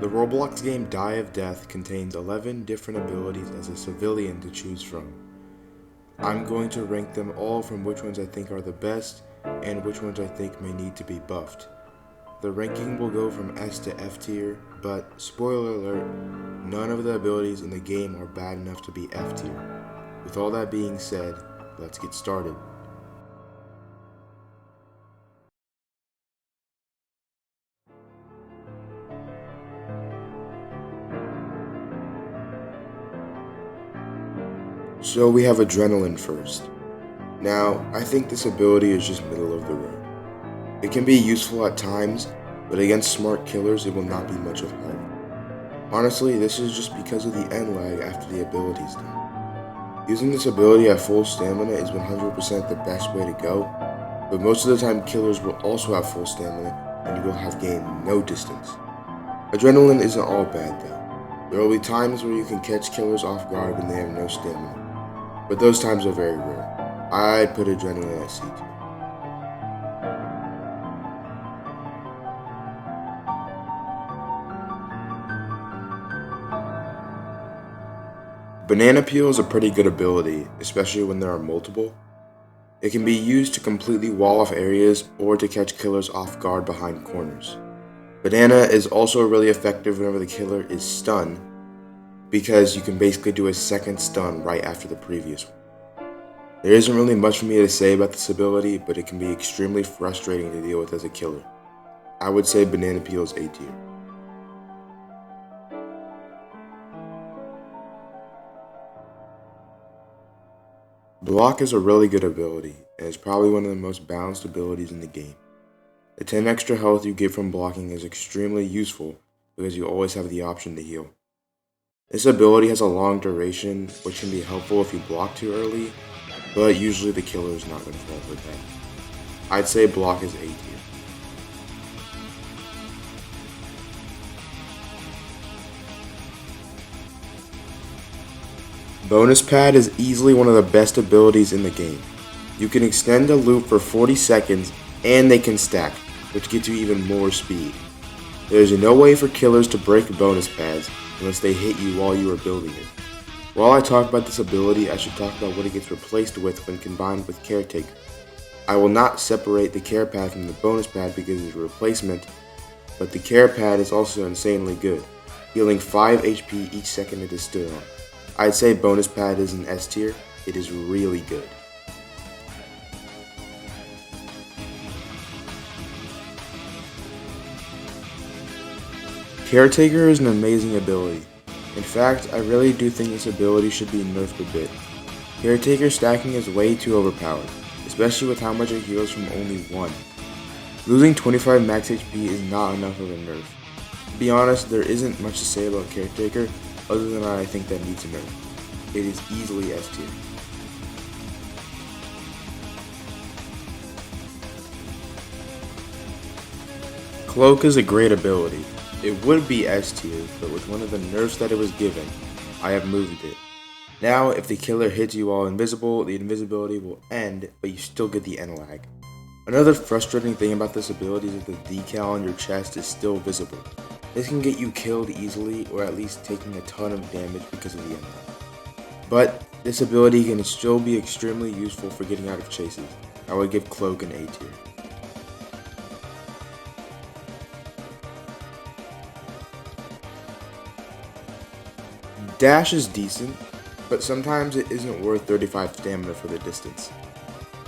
The Roblox game Die of Death contains 11 different abilities as a civilian to choose from. I'm going to rank them all from which ones I think are the best and which ones I think may need to be buffed. The ranking will go from S to F tier, but spoiler alert, none of the abilities in the game are bad enough to be F tier. With all that being said, let's get started. So we have Adrenaline first. Now, I think this ability is just middle of the road. It can be useful at times, but against smart killers it will not be much of help. Honestly, this is just because of the end lag after the ability is done. Using this ability at full stamina is 100% the best way to go, but most of the time killers will also have full stamina and you will have gained no distance. Adrenaline isn't all bad though. There will be times where you can catch killers off guard when they have no stamina, but those times are very rare. I'd put Adrenaline at C tier. Banana Peel is a pretty good ability, especially when there are multiple. It can be used to completely wall off areas or to catch killers off guard behind corners. Banana is also really effective whenever the killer is stunned, because you can basically do a second stun right after the previous one. There isn't really much for me to say about this ability, but it can be extremely frustrating to deal with as a killer. I would say Banana Peel is A tier. Block is a really good ability, and is probably one of the most balanced abilities in the game. The 10 extra health you get from blocking is extremely useful because you always have the option to heal. This ability has a long duration, which can be helpful if you block too early, but usually the killer is not going to fall for that. I'd say block is A tier. Bonus Pad is easily one of the best abilities in the game. You can extend a loop for 40 seconds and they can stack, which gets you even more speed. There is no way for killers to break bonus pads unless they hit you while you are building it. While I talk about this ability, I should talk about what it gets replaced with when combined with Caretaker. I will not separate the Care Pad from the bonus pad because it's a replacement, but the Care Pad is also insanely good, healing 5 HP each second it is stood on. I'd say bonus pad is an S tier. It is really good. Caretaker is an amazing ability. In fact, I really do think this ability should be nerfed a bit. Caretaker stacking is way too overpowered, especially with how much it heals from only 1. Losing 25 max HP is not enough of a nerf. To be honest, there isn't much to say about Caretaker, other than I think that needs a nerf. It is easily S tier. Cloak is a great ability. It would be S tier, but with one of the nerfs that it was given, I have moved it. Now, if the killer hits you while invisible, the invisibility will end, but you still get the end lag. Another frustrating thing about this ability is that the decal on your chest is still visible. This can get you killed easily, or at least taking a ton of damage because of the end lag. But this ability can still be extremely useful for getting out of chases. I would give Cloak an A tier. Dash is decent, but sometimes it isn't worth 35 stamina for the distance.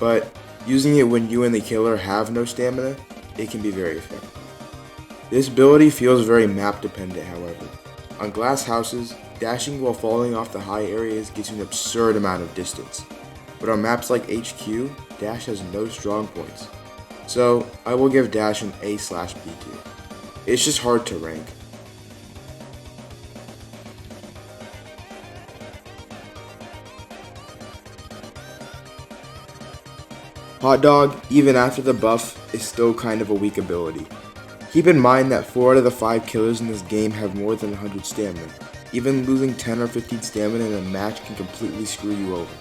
But using it when you and the killer have no stamina, it can be very effective. This ability feels very map dependent, however. On glass houses, dashing while falling off the high areas gets you an absurd amount of distance. But on maps like HQ, dash has no strong points. So I will give dash an A/B tier. It's just hard to rank. Hot Dog, even after the buff, is still kind of a weak ability. Keep in mind that 4 out of the 5 killers in this game have more than 100 stamina. Even losing 10 or 15 stamina in a match can completely screw you over.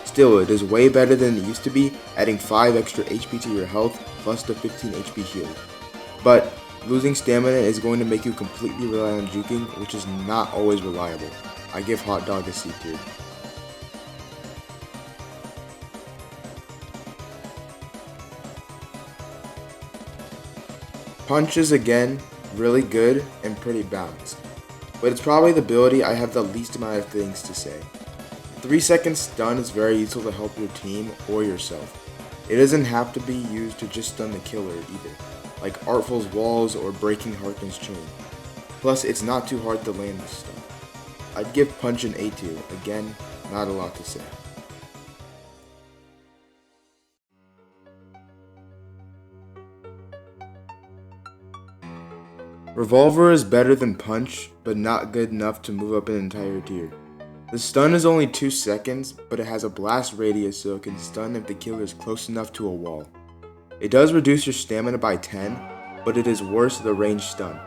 Still, it is way better than it used to be, adding 5 extra HP to your health plus the 15 HP heal. But Losing stamina is going to make you completely rely on juking, which is not always reliable. I give Hot Dog a C tier. Punch is again really good and pretty balanced, but it's probably the ability I have the least amount of things to say. 3-second stun is very useful to help your team or yourself. It doesn't have to be used to just stun the killer either, like Artful's walls or breaking Harkin's chain. Plus, it's not too hard to land this stun. I'd give Punch an A tier, again, not a lot to say. Revolver is better than Punch, but not good enough to move up an entire tier. The stun is only 2 seconds, but it has a blast radius so it can stun if the killer is close enough to a wall. It does reduce your stamina by 10, but it is worse than the ranged stun.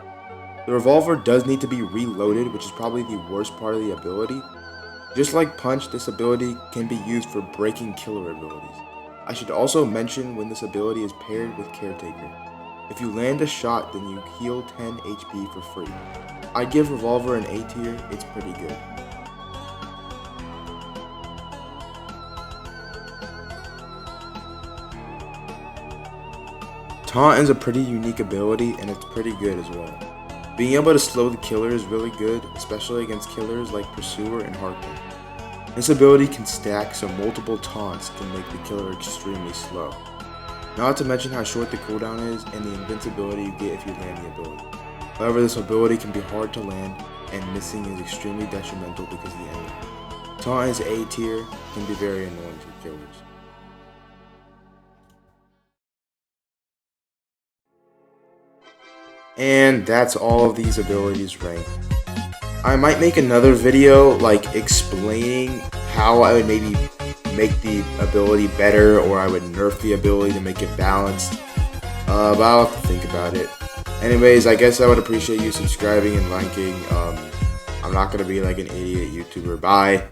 The Revolver does need to be reloaded, which is probably the worst part of the ability. Just like Punch, this ability can be used for breaking killer abilities. I should also mention when this ability is paired with Caretaker. If you land a shot, then you heal 10 HP for free. I'd give Revolver an A tier, it's pretty good. Taunt is a pretty unique ability and it's pretty good as well. Being able to slow the killer is really good, especially against killers like Pursuer and Harkin. This ability can stack so multiple taunts can make the killer extremely slow. Not to mention how short the cooldown is and the invincibility you get if you land the ability. However, this ability can be hard to land and missing is extremely detrimental because of the enemy. Taunt is A tier, can be very annoying for killers. And that's all of these abilities ranked. I might make another video like explaining how I would maybe make the ability better, or I would nerf the ability to make it balanced, but I'll have to think about it. Anyways, I guess I would appreciate you subscribing and liking. I'm not going to be like an idiot YouTuber. Bye.